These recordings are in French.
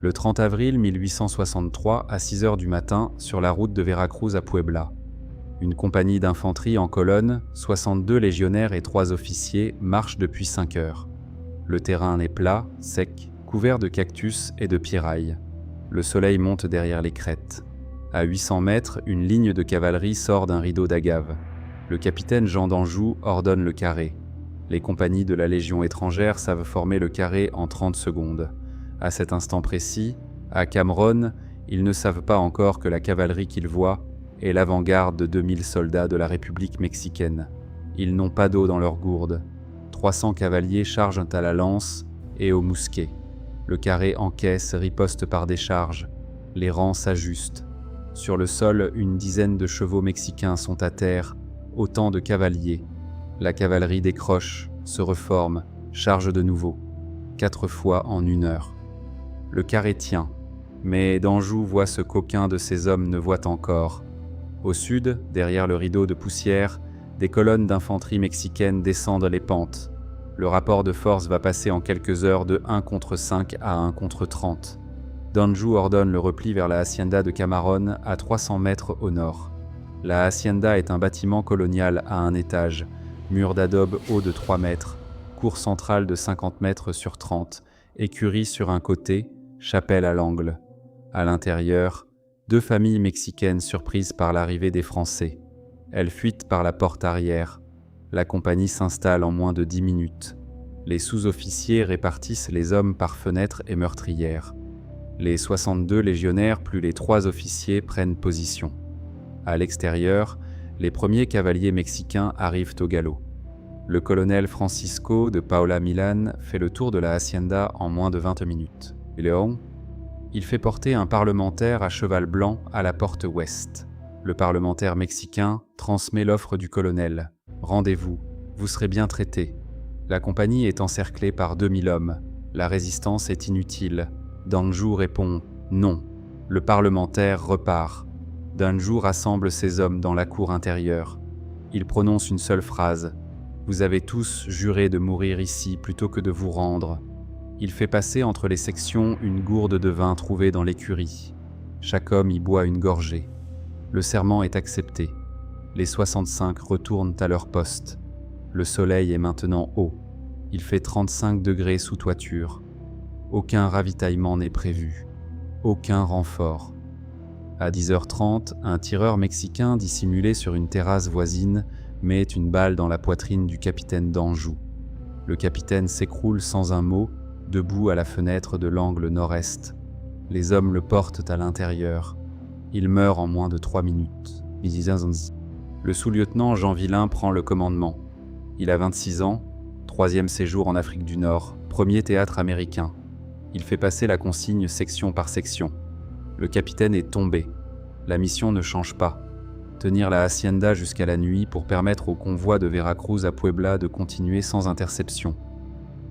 Le 30 avril 1863, à 6 heures du matin, sur la route de Veracruz à Puebla. Une compagnie d'infanterie en colonne, 62 légionnaires et 3 officiers marchent depuis 5 heures. Le terrain est plat, sec, couvert de cactus et de pierrailles. Le soleil monte derrière les crêtes. À 800 mètres, une ligne de cavalerie sort d'un rideau d'agave. Le capitaine Jean d'Anjou ordonne le carré. Les compagnies de la Légion étrangère savent former le carré en 30 secondes. À cet instant précis, à Cameron, ils ne savent pas encore que la cavalerie qu'ils voient est l'avant-garde de 2000 soldats de la République mexicaine. Ils n'ont pas d'eau dans leurs gourdes. 300 cavaliers chargent à la lance et au mousquet. Le carré encaisse, riposte par décharge. Les rangs s'ajustent. Sur le sol, une dizaine de chevaux mexicains sont à terre, autant de cavaliers. La cavalerie décroche, se reforme, charge de nouveau. 4 fois en 1 heure. Le carré tient, mais d'Anjou voit ce qu'aucun de ses hommes ne voit encore. Au sud, derrière le rideau de poussière, des colonnes d'infanterie mexicaine descendent les pentes. Le rapport de force va passer en quelques heures de 1 contre 5 à 1 contre 30. d'Anjou ordonne le repli vers la hacienda de Cameron à 300 mètres au nord. La hacienda est un bâtiment colonial à 1 étage, mur d'adobe haut de 3 mètres, cour centrale de 50 mètres sur 30, écurie sur un côté, chapelle à l'angle. À l'intérieur, 2 familles mexicaines surprises par l'arrivée des Français. Elles fuitent par la porte arrière. La compagnie s'installe en moins de 10 minutes. Les sous-officiers répartissent les hommes par fenêtres et meurtrières. Les 62 légionnaires plus les 3 officiers prennent position. À l'extérieur, les premiers cavaliers mexicains arrivent au galop. Le colonel Francisco de Paula Milan fait le tour de la hacienda en moins de 20 minutes. Léon, il fait porter un parlementaire à cheval blanc à la porte ouest. Le parlementaire mexicain transmet l'offre du colonel. « Rendez-vous, vous serez bien traité. » La compagnie est encerclée par 2000 hommes. La résistance est inutile. d'Anjou répond « Non ». Le parlementaire repart. d'Anjou rassemble ses hommes dans la cour intérieure. Il prononce une seule phrase. « Vous avez tous juré de mourir ici plutôt que de vous rendre. » Il fait passer entre les sections une gourde de vin trouvée dans l'écurie. Chaque homme y boit une gorgée. Le serment est accepté. Les 65 retournent à leur poste. Le soleil est maintenant haut. Il fait 35 degrés sous toiture. Aucun ravitaillement n'est prévu. Aucun renfort. À 10h30, un tireur mexicain dissimulé sur une terrasse voisine met une balle dans la poitrine du capitaine d'Anjou. Le capitaine s'écroule sans un mot, debout à la fenêtre de l'angle nord-est. Les hommes le portent à l'intérieur. Il meurt en moins de 3 minutes. Le sous-lieutenant Jean Villain prend le commandement. Il a 26 ans, 3e séjour en Afrique du Nord, 1er théâtre américain. Il fait passer la consigne section par section. Le capitaine est tombé. La mission ne change pas. Tenir la hacienda jusqu'à la nuit pour permettre au convoi de Veracruz à Puebla de continuer sans interception.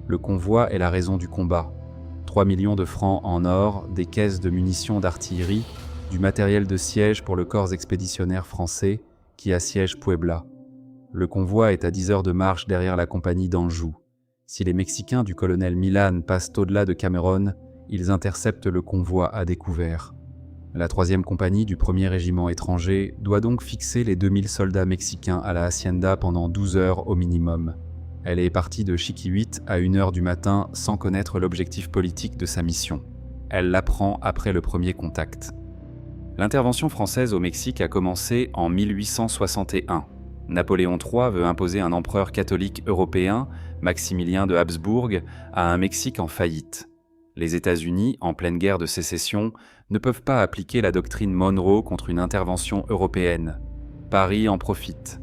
Le convoi est la raison du combat. 3 millions de francs en or, des caisses de munitions d'artillerie, du matériel de siège pour le corps expéditionnaire français qui assiège Puebla. Le convoi est à 10 heures de marche derrière la compagnie d'Anjou. Si les Mexicains du colonel Milan passent au-delà de Cameron, ils interceptent le convoi à découvert. La 3e compagnie du 1er régiment étranger doit donc fixer les 2000 soldats mexicains à la hacienda pendant 12 heures au minimum. Elle est partie de Chiquihuite à 1 heure du matin sans connaître l'objectif politique de sa mission. Elle l'apprend après le premier contact. L'intervention française au Mexique a commencé en 1861. Napoléon III veut imposer un empereur catholique européen, Maximilien de Habsbourg, à un Mexique en faillite. Les États-Unis, en pleine guerre de sécession, ne peuvent pas appliquer la doctrine Monroe contre une intervention européenne. Paris en profite.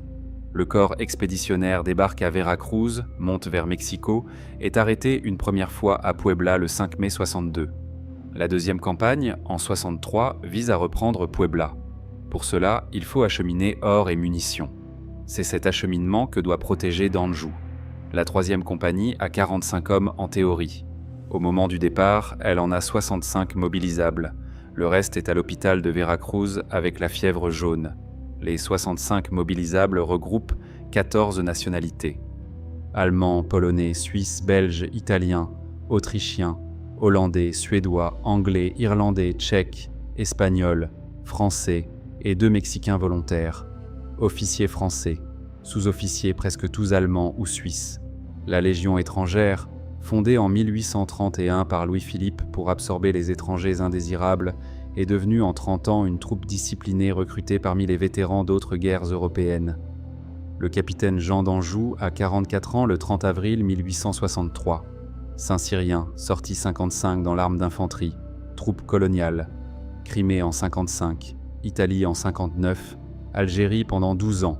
Le corps expéditionnaire débarque à Veracruz, monte vers Mexico, est arrêté une première fois à Puebla le 5 mai 62. La 2e campagne, en 63, vise à reprendre Puebla. Pour cela, il faut acheminer or et munitions. C'est cet acheminement que doit protéger d'Anjou. La 3e compagnie a 45 hommes en théorie. Au moment du départ, elle en a 65 mobilisables. Le reste est à l'hôpital de Veracruz avec la fièvre jaune. Les 65 mobilisables regroupent 14 nationalités. Allemands, Polonais, Suisses, Belges, Italiens, Autrichiens, Hollandais, Suédois, Anglais, Irlandais, Tchèques, Espagnols, Français et 2 Mexicains volontaires. Officiers français, sous-officiers presque tous allemands ou suisses. La Légion étrangère, fondée en 1831 par Louis-Philippe pour absorber les étrangers indésirables, est devenue en 30 ans une troupe disciplinée recrutée parmi les vétérans d'autres guerres européennes. Le capitaine Jean d'Anjou a 44 ans le 30 avril 1863. Saint-Cyrien, sorti 55 dans l'arme d'infanterie, troupe coloniale. Crimée en 55, Italie en 59, Algérie pendant 12 ans.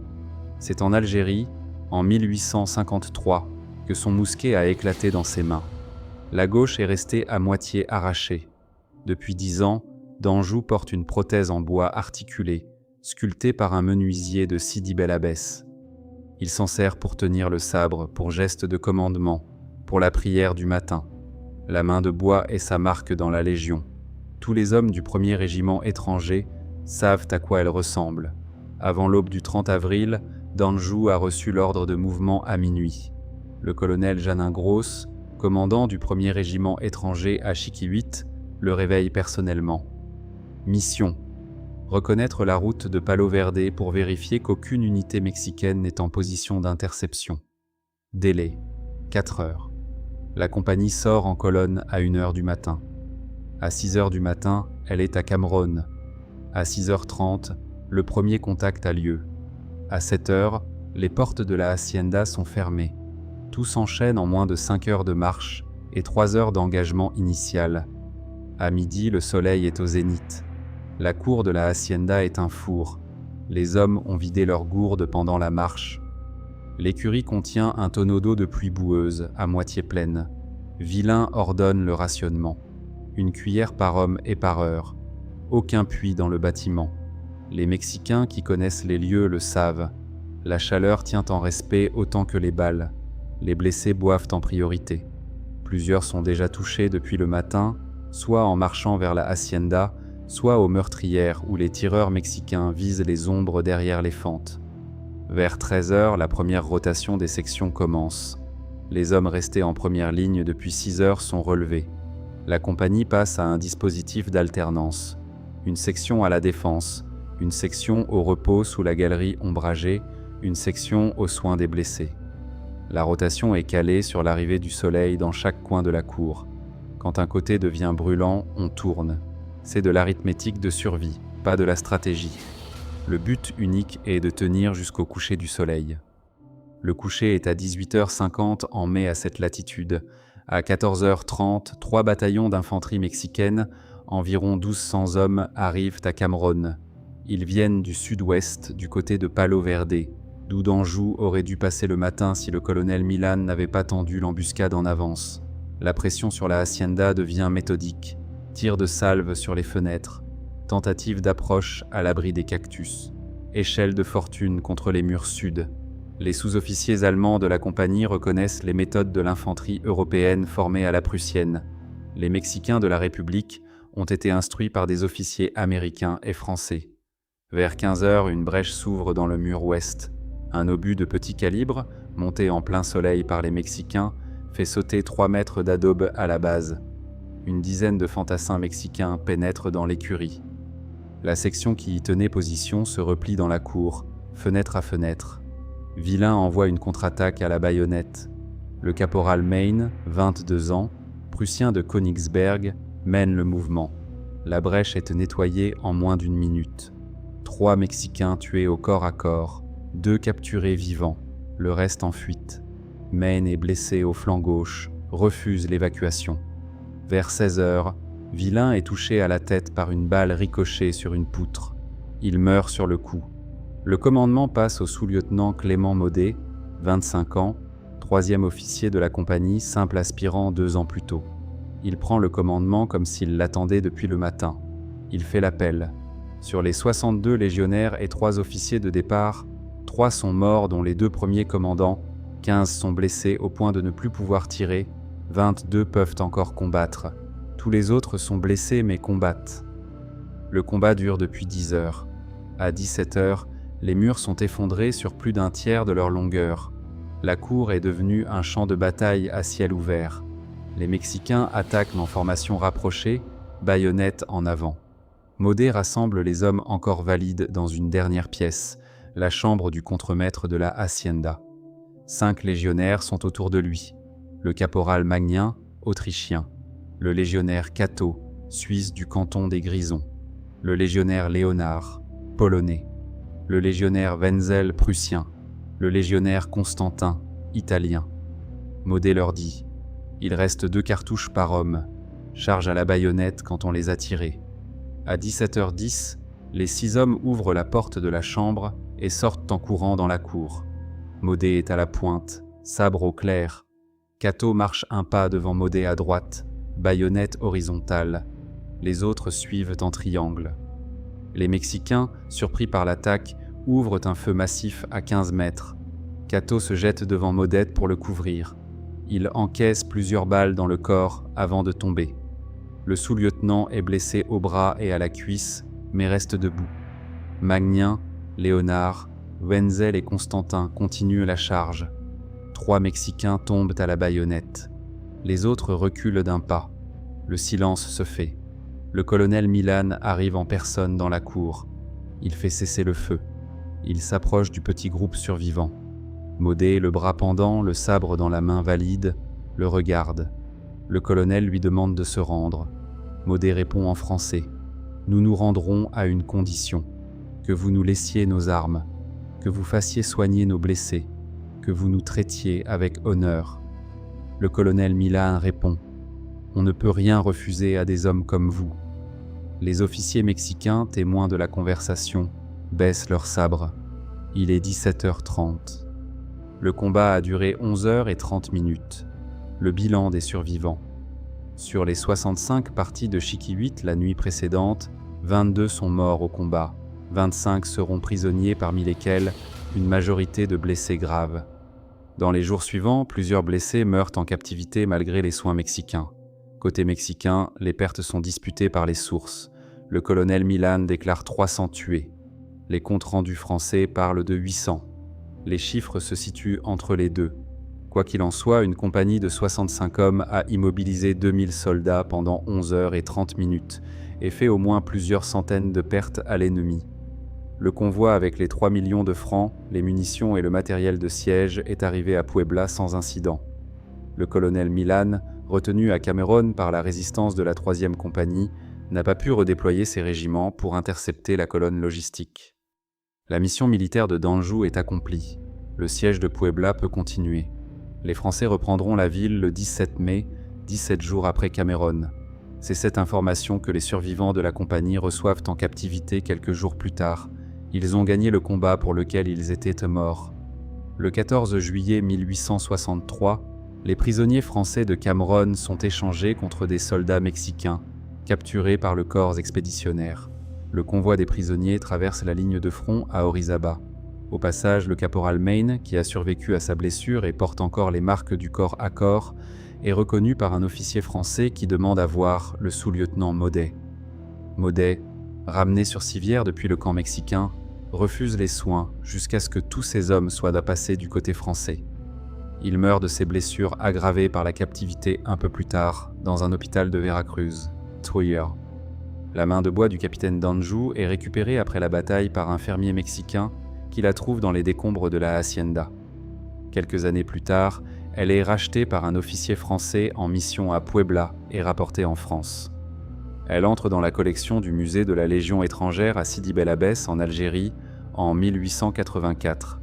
C'est en Algérie, en 1853, que son mousquet a éclaté dans ses mains. La gauche est restée à moitié arrachée. Depuis 10 ans, d'Anjou porte une prothèse en bois articulé, sculptée par un menuisier de Sidi Bel Abbès. Il s'en sert pour tenir le sabre, pour geste de commandement, pour la prière du matin. La main de bois est sa marque dans la Légion. Tous les hommes du 1er régiment étranger savent à quoi elle ressemble. Avant l'aube du 30 avril, d'Anjou a reçu l'ordre de mouvement à minuit. Le colonel Jeannin Gross, commandant du 1er régiment étranger à Chiquihuite, le réveille personnellement. Mission: reconnaître la route de Palo Verde pour vérifier qu'aucune unité mexicaine n'est en position d'interception. Délai: 4 heures. La compagnie sort en colonne à 1 heure du matin. À 6 heures du matin, elle est à Cameron. À 6h30, le premier contact a lieu. À 7 heures, les portes de la hacienda sont fermées. Tout s'enchaîne en moins de 5 heures de marche et 3 heures d'engagement initial. À midi, le soleil est au zénith. La cour de la hacienda est un four. Les hommes ont vidé leurs gourdes pendant la marche. L'écurie contient un tonneau d'eau de pluie boueuse, à moitié pleine. Villain ordonne le rationnement. Une cuillère par homme et par heure. Aucun puits dans le bâtiment. Les Mexicains qui connaissent les lieux le savent. La chaleur tient en respect autant que les balles. Les blessés boivent en priorité. Plusieurs sont déjà touchés depuis le matin, soit en marchant vers la hacienda, soit aux meurtrières où les tireurs mexicains visent les ombres derrière les fentes. Vers 13 heures, la première rotation des sections commence. Les hommes restés en première ligne depuis 6 heures sont relevés. La compagnie passe à un dispositif d'alternance. Une section à la défense, une section au repos sous la galerie ombragée, une section aux soins des blessés. La rotation est calée sur l'arrivée du soleil dans chaque coin de la cour. Quand un côté devient brûlant, on tourne. C'est de l'arithmétique de survie, pas de la stratégie. Le but unique est de tenir jusqu'au coucher du soleil. Le coucher est à 18h50 en mai à cette latitude. À 14h30, 3 bataillons d'infanterie mexicaine, environ 1200 hommes, arrivent à Cameron. Ils viennent du sud-ouest, du côté de Palo Verde, d'où d'Anjou aurait dû passer le matin si le colonel Milan n'avait pas tendu l'embuscade en avance. La pression sur la hacienda devient méthodique. Tir de salve sur les fenêtres, tentative d'approche à l'abri des cactus, échelle de fortune contre les murs sud. Les sous-officiers allemands de la compagnie reconnaissent les méthodes de l'infanterie européenne formée à la prussienne. Les Mexicains de la République ont été instruits par des officiers américains et français. Vers 15 heures, une brèche s'ouvre dans le mur ouest. Un obus de petit calibre, monté en plein soleil par les Mexicains, fait sauter 3 mètres d'adobe à la base. Une dizaine de fantassins mexicains pénètrent dans l'écurie. La section qui y tenait position se replie dans la cour, fenêtre à fenêtre. Villain envoie une contre-attaque à la baïonnette. Le caporal Maine, 22 ans, prussien de Königsberg, mène le mouvement. La brèche est nettoyée en moins d'1 minute. 3 Mexicains tués au corps à corps, 2 capturés vivants, le reste en fuite. Maine est blessé au flanc gauche, refuse l'évacuation. Vers 16 heures, Villain est touché à la tête par une balle ricochée sur une poutre. Il meurt sur le coup. Le commandement passe au sous-lieutenant Clément Maudet, 25 ans, 3e officier de la compagnie, simple aspirant 2 ans plus tôt. Il prend le commandement comme s'il l'attendait depuis le matin. Il fait l'appel. Sur les 62 légionnaires et 3 officiers de départ, 3 sont morts dont les 2 premiers commandants, 15 sont blessés au point de ne plus pouvoir tirer, 22 peuvent encore combattre. Tous les autres sont blessés mais combattent. Le combat dure depuis 10 heures. À 17 heures, les murs sont effondrés sur plus d'1 tiers de leur longueur. La cour est devenue un champ de bataille à ciel ouvert. Les Mexicains attaquent en formation rapprochée, baïonnette en avant. Modé rassemble les hommes encore valides dans une dernière pièce, la chambre du contremaître de la hacienda. 5 légionnaires sont autour de lui. Le caporal Magnien, autrichien. Le légionnaire Cato, suisse du canton des Grisons. Le légionnaire Léonard, polonais. Le légionnaire Wenzel, prussien. Le légionnaire Constantin, italien. Modé leur dit « Il reste 2 cartouches par homme. Charge à la baïonnette quand on les a tirés. » À 17h10, les 6 hommes ouvrent la porte de la chambre et sortent en courant dans la cour. Modé est à la pointe, sabre au clair. Cato marche un pas devant Modé à droite, baïonnette horizontale. Les autres suivent en triangle. Les Mexicains, surpris par l'attaque, ouvrent un feu massif à 15 mètres. Cato se jette devant Modette pour le couvrir. Il encaisse plusieurs balles dans le corps avant de tomber. Le sous-lieutenant est blessé au bras et à la cuisse, mais reste debout. Magnien, Léonard, Wenzel et Constantin continuent la charge. 3 Mexicains tombent à la baïonnette. Les autres reculent d'un pas. Le silence se fait. Le colonel Milan arrive en personne dans la cour. Il fait cesser le feu. Il s'approche du petit groupe survivant. Modé, le bras pendant, le sabre dans la main valide, le regarde. Le colonel lui demande de se rendre. Modé répond en français. « Nous nous rendrons à une condition. Que vous nous laissiez nos armes. Que vous fassiez soigner nos blessés. Que vous nous traitiez avec honneur. » Le colonel Milan répond. « On ne peut rien refuser à des hommes comme vous. » Les officiers mexicains, témoins de la conversation, baissent leurs sabres. Il est 17h30. Le combat a duré 11h30 minutes. Le bilan des survivants. Sur les 65 partis de Chiquihuite la nuit précédente, 22 sont morts au combat. 25 seront prisonniers, parmi lesquels une majorité de blessés graves. Dans les jours suivants, plusieurs blessés meurent en captivité malgré les soins mexicains. Côté mexicain, les pertes sont disputées par les sources. Le colonel Milan déclare 300 tués. Les comptes rendus français parlent de 800. Les chiffres se situent entre les deux. Quoi qu'il en soit, une compagnie de 65 hommes a immobilisé 2000 soldats pendant 11h30 minutes et fait au moins plusieurs centaines de pertes à l'ennemi. Le convoi avec les 3 millions de francs, les munitions et le matériel de siège est arrivé à Puebla sans incident. Le colonel Milan, retenu à Cameron par la résistance de la 3e compagnie, n'a pas pu redéployer ses régiments pour intercepter la colonne logistique. La mission militaire de Danjou est accomplie. Le siège de Puebla peut continuer. Les Français reprendront la ville le 17 mai, 17 jours après Cameron. C'est cette information que les survivants de la compagnie reçoivent en captivité quelques jours plus tard. Ils ont gagné le combat pour lequel ils étaient morts. Le 14 juillet 1863, les prisonniers français de Cameron sont échangés contre des soldats mexicains, capturés par le corps expéditionnaire. Le convoi des prisonniers traverse la ligne de front à Orizaba. Au passage, le caporal Maine, qui a survécu à sa blessure et porte encore les marques du corps à corps, est reconnu par un officier français qui demande à voir le sous-lieutenant Modé. Modé, ramené sur civière depuis le camp mexicain, refuse les soins jusqu'à ce que tous ces hommes soient passés du côté français. Il meurt de ses blessures aggravées par la captivité un peu plus tard dans un hôpital de Veracruz, Trujillo. La main de bois du capitaine Danjou est récupérée après la bataille par un fermier mexicain qui la trouve dans les décombres de la hacienda. Quelques années plus tard, elle est rachetée par un officier français en mission à Puebla et rapportée en France. Elle entre dans la collection du musée de la Légion étrangère à Sidi Bel Abbès en Algérie en 1884.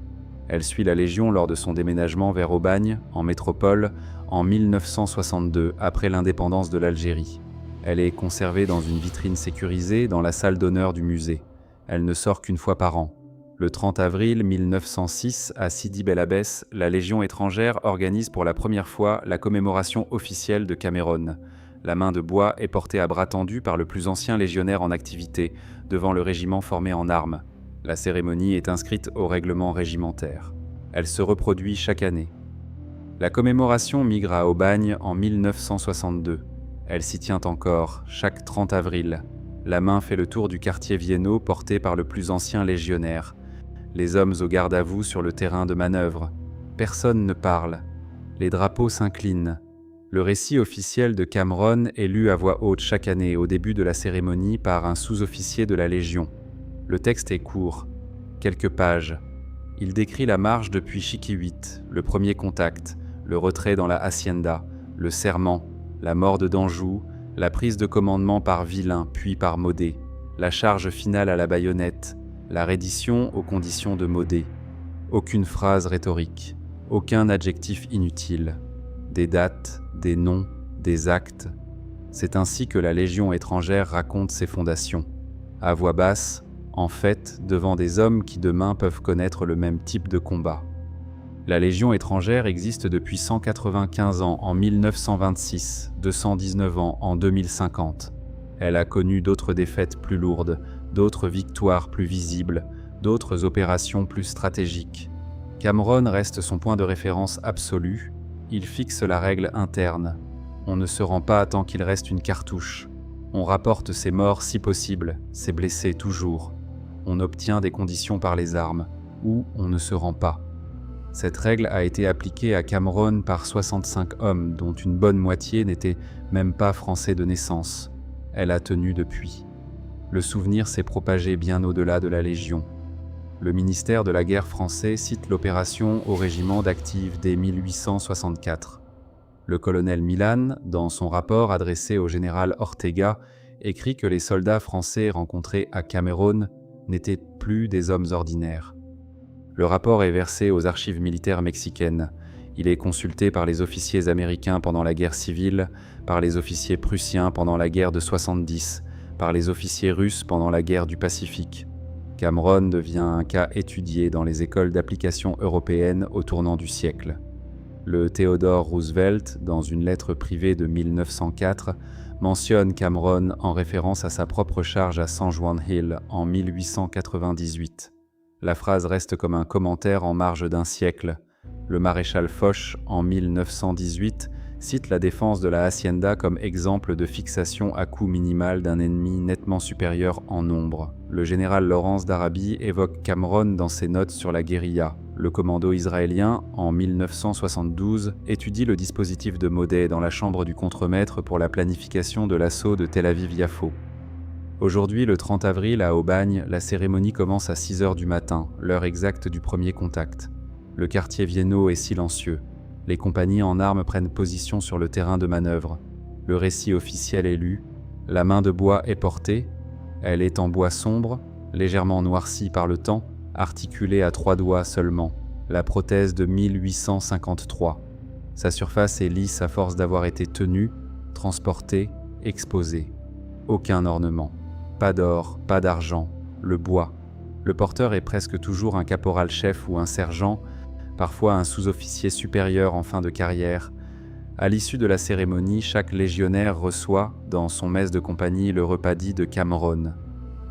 Elle suit la Légion lors de son déménagement vers Aubagne, en métropole, en 1962, après l'indépendance de l'Algérie. Elle est conservée dans une vitrine sécurisée dans la salle d'honneur du musée. Elle ne sort qu'une fois par an. Le 30 avril 1906, à Sidi Bel Abbès, la Légion étrangère organise pour la première fois la commémoration officielle de Cameron. La main de bois est portée à bras tendus par le plus ancien légionnaire en activité, devant le régiment formé en armes. La cérémonie est inscrite au règlement régimentaire. Elle se reproduit chaque année. La commémoration migre à Aubagne en 1962. Elle s'y tient encore, chaque 30 avril. La main fait le tour du quartier viennois porté par le plus ancien légionnaire. Les hommes au garde à vous sur le terrain de manœuvre. Personne ne parle. Les drapeaux s'inclinent. Le récit officiel de Cameron est lu à voix haute chaque année au début de la cérémonie par un sous-officier de la Légion. Le texte est court, quelques pages. Il décrit la marche depuis Chiquihuite, le premier contact, le retrait dans la hacienda, le serment, la mort de d'Anjou, la prise de commandement par Vilain puis par Modé, la charge finale à la baïonnette, la reddition aux conditions de Modé. Aucune phrase rhétorique, aucun adjectif inutile. Des dates, des noms, des actes. C'est ainsi que la Légion étrangère raconte ses fondations. À voix basse, en fait, devant des hommes qui demain peuvent connaître le même type de combat. La Légion étrangère existe depuis 195 ans en 1926, 219 ans en 2050. Elle a connu d'autres défaites plus lourdes, d'autres victoires plus visibles, d'autres opérations plus stratégiques. Cameron reste son point de référence absolu. Il fixe la règle interne. On ne se rend pas tant qu'il reste une cartouche. On rapporte ses morts si possible, ses blessés toujours. On obtient des conditions par les armes, ou on ne se rend pas. Cette règle a été appliquée à Cameron par 65 hommes, dont une bonne moitié n'étaient même pas français de naissance. Elle a tenu depuis. Le souvenir s'est propagé bien au-delà de la Légion. Le ministère de la Guerre français cite l'opération au régiment d'active dès 1864. Le colonel Milan, dans son rapport adressé au général Ortega, écrit que les soldats français rencontrés à Cameron n'étaient plus des hommes ordinaires. Le rapport est versé aux archives militaires mexicaines. Il est consulté par les officiers américains pendant la guerre civile, par les officiers prussiens pendant la guerre de 70, par les officiers russes pendant la guerre du Pacifique. Cameron devient un cas étudié dans les écoles d'application européennes au tournant du siècle. Le Theodore Roosevelt, dans une lettre privée de 1904, mentionne Cameron en référence à sa propre charge à San Juan Hill en 1898. La phrase reste comme un commentaire en marge d'un siècle. Le maréchal Foch, en 1918, cite la défense de la hacienda comme exemple de fixation à coût minimal d'un ennemi nettement supérieur en nombre. Le général Lawrence d'Arabie évoque Cameron dans ses notes sur la guérilla. Le commando israélien, en 1972, étudie le dispositif de Modé dans la chambre du contremaître pour la planification de l'assaut de Tel Aviv-Yafo. Aujourd'hui, le 30 avril, à Aubagne, la cérémonie commence à 6 h du matin, l'heure exacte du premier contact. Le quartier viennois est silencieux. Les compagnies en armes prennent position sur le terrain de manœuvre. Le récit officiel est lu. La main de bois est portée. Elle est en bois sombre, légèrement noircie par le temps, articulée à 3 doigts seulement. La prothèse de 1853. Sa surface est lisse à force d'avoir été tenue, transportée, exposée. Aucun ornement. Pas d'or, pas d'argent. Le bois. Le porteur est presque toujours un caporal-chef ou un sergent, parfois un sous-officier supérieur en fin de carrière. À l'issue de la cérémonie, chaque légionnaire reçoit, dans son mess de compagnie, le repas dit de Cameron.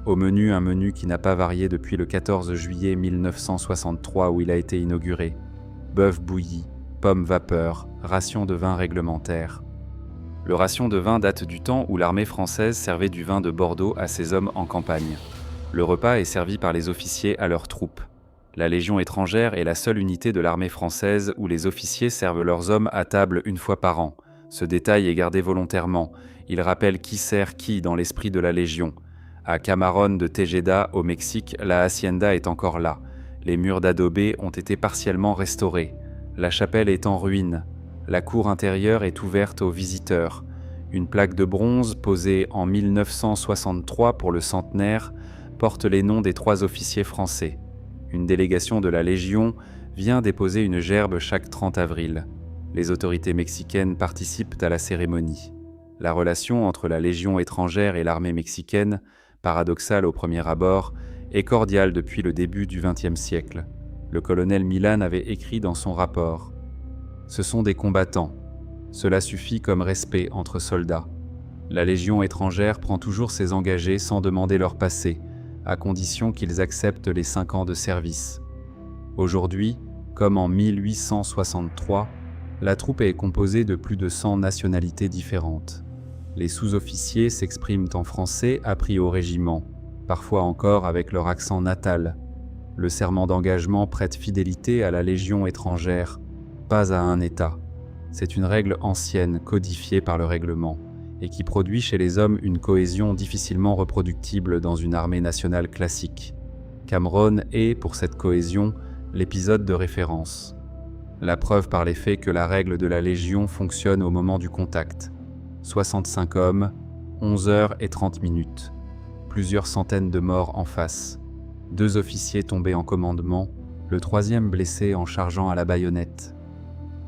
Au menu, un menu qui n'a pas varié depuis le 14 juillet 1963 où il a été inauguré. Bœuf bouilli, pommes vapeur, ration de vin réglementaire. Le ration de vin date du temps où l'armée française servait du vin de Bordeaux à ses hommes en campagne. Le repas est servi par les officiers à leurs troupes. La Légion étrangère est la seule unité de l'armée française où les officiers servent leurs hommes à table une fois par an. Ce détail est gardé volontairement. Il rappelle qui sert qui dans l'esprit de la Légion. À Camarón de Tejeda, au Mexique, la hacienda est encore là. Les murs d'adobé ont été partiellement restaurés. La chapelle est en ruine. La cour intérieure est ouverte aux visiteurs. Une plaque de bronze posée en 1963 pour le centenaire porte les noms des 3 officiers français. Une délégation de la Légion vient déposer une gerbe chaque 30 avril. Les autorités mexicaines participent à la cérémonie. La relation entre la Légion étrangère et l'armée mexicaine, paradoxale au premier abord, est cordiale depuis le début du XXe siècle. Le colonel Milan avait écrit dans son rapport « Ce sont des combattants. Cela suffit comme respect entre soldats. La Légion étrangère prend toujours ses engagés sans demander leur passé, à condition qu'ils acceptent les 5 ans de service. Aujourd'hui, comme en 1863, la troupe est composée de plus de 100 nationalités différentes. Les sous-officiers s'expriment en français appris au régiment, parfois encore avec leur accent natal. Le serment d'engagement prête fidélité à la Légion étrangère, pas à un État. C'est une règle ancienne, codifiée par le règlement, et qui produit chez les hommes une cohésion difficilement reproductible dans une armée nationale classique. Cameron est, pour cette cohésion, l'épisode de référence. La preuve par les faits que la règle de la Légion fonctionne au moment du contact. 65 hommes, 11 heures et 30 minutes. Plusieurs centaines de morts en face. 2 officiers tombés en commandement, le 3e blessé en chargeant à la baïonnette.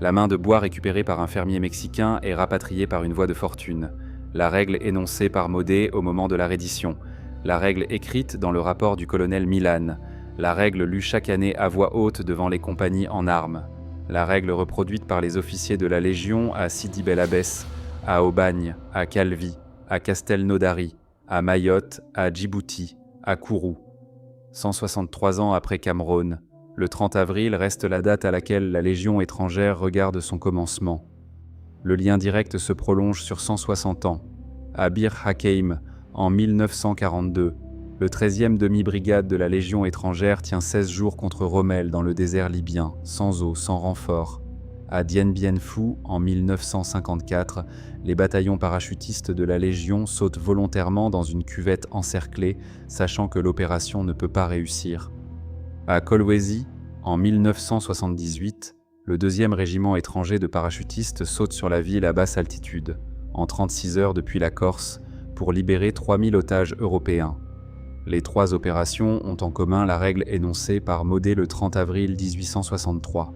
La main de bois récupérée par un fermier mexicain est rapatriée par une voix de fortune. La règle énoncée par Modé au moment de la reddition. La règle écrite dans le rapport du colonel Milan. La règle lue chaque année à voix haute devant les compagnies en armes. La règle reproduite par les officiers de la Légion à Sidi Bel Abbès, à Aubagne, à Calvi, à Castelnaudary, à Mayotte, à Djibouti, à Kourou. 163 ans après Cameron, le 30 avril reste la date à laquelle la Légion étrangère regarde son commencement. Le lien direct se prolonge sur 160 ans. À Bir Hakeim, en 1942, le 13e demi-brigade de la Légion étrangère tient 16 jours contre Rommel dans le désert libyen, sans eau, sans renfort. À Dien Bien Phu, en 1954, les bataillons parachutistes de la Légion sautent volontairement dans une cuvette encerclée, sachant que l'opération ne peut pas réussir. À Kolwezi, en 1978, le 2e régiment étranger de parachutistes saute sur la ville à basse altitude, en 36 heures depuis la Corse, pour libérer 3000 otages européens. Les 3 opérations ont en commun la règle énoncée par Modé le 30 avril 1863.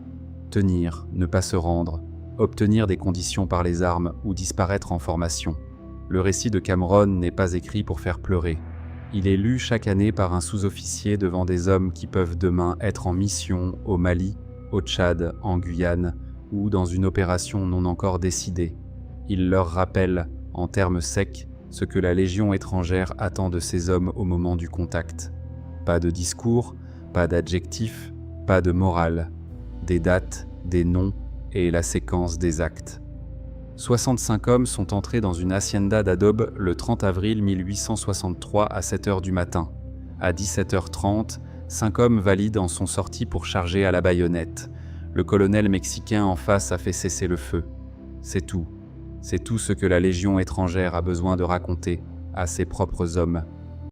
Tenir, ne pas se rendre, obtenir des conditions par les armes ou disparaître en formation. Le récit de Cameron n'est pas écrit pour faire pleurer. Il est lu chaque année par un sous-officier devant des hommes qui peuvent demain être en mission au Mali, au Tchad, en Guyane ou dans une opération non encore décidée. Il leur rappelle, en termes secs, ce que la Légion étrangère attend de ces hommes au moment du contact. Pas de discours, pas d'adjectifs, pas de morale. Des dates, des noms et la séquence des actes. 65 hommes sont entrés dans une hacienda d'Adobe le 30 avril 1863 à 7 heures du matin. À 17h30, 5 hommes valides en sont sortis pour charger à la baïonnette. Le colonel mexicain en face a fait cesser le feu. C'est tout. C'est tout ce que la Légion étrangère a besoin de raconter à ses propres hommes.